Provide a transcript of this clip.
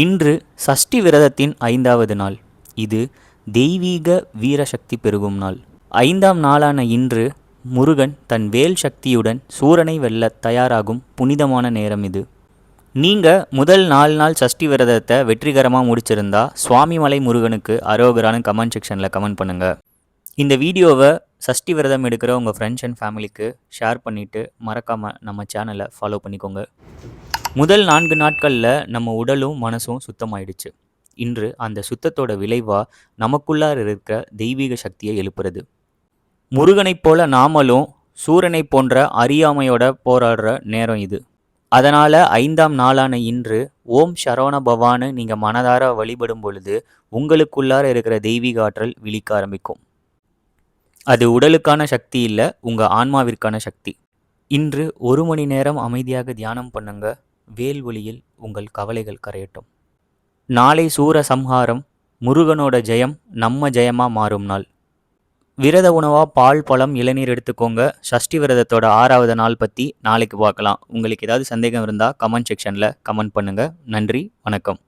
இன்று சஷ்டி விரதத்தின் 5வது நாள். இது தெய்வீக வீரசக்தி பெருகும் நாள். 5ஆம் நாளான இன்று முருகன் தன் வேல் சக்தியுடன் சூரனை வெல்ல தயாராகும் புனிதமான நேரம் இது. நீங்கள் முதல் 4 நாள் சஷ்டி விரதத்தை வெற்றிகரமாக முடிச்சிருந்தா சுவாமிமலை முருகனுக்கு அரோகரான்னு கமெண்ட் செக்ஷனில் கமெண்ட் பண்ணுங்கள். இந்த வீடியோவை சஷ்டி விரதம் எடுக்கிற உங்கள் ஃப்ரெண்ட்ஸ் அண்ட் ஃபேமிலிக்கு ஷேர் பண்ணிவிட்டு மறக்காமல் நம்ம சேனலை ஃபாலோ பண்ணிக்கோங்க. முதல் 4 நாட்களில் நம்ம உடலும் மனசும் சுத்தமாயிடுச்சு. இன்று அந்த சுத்தத்தோட விளைவாக நமக்குள்ளார இருக்கிற தெய்வீக சக்தியை எழுப்புறது. முருகனைப் போல நாமளும் சூரனை போன்ற அறியாமையோட போராடுற நேரம் இது. அதனால் 5ஆம் நாளான இன்று ஓம் சரவண பவான்னு நீங்கள் மனதார வழிபடும் பொழுது உங்களுக்குள்ளார இருக்கிற தெய்வீக ஆற்றல் விழிக்க ஆரம்பிக்கும். அது உடலுக்கான சக்தி இல்லை, உங்கள் ஆன்மாவிற்கான சக்தி. இன்று 1 மணி நேரம் அமைதியாக தியானம் பண்ணுங்க. வேல் ஒளியில் உங்கள் கவலைகள் கரையட்டும். நாளை சூர சம்ஹாரம், முருகனோட ஜெயம் நம்ம ஜெயமாக மாறும் நாள். விரத உணவாக பால், பழம், இளநீர் எடுத்துக்கோங்க. சஷ்டி விரதத்தோட 6வது நாள் பற்றி நாளைக்கு பார்க்கலாம். உங்களுக்கு ஏதாவது சந்தேகம் இருந்தால் கமெண்ட் செக்ஷனில் கமெண்ட் பண்ணுங்கள். நன்றி, வணக்கம்.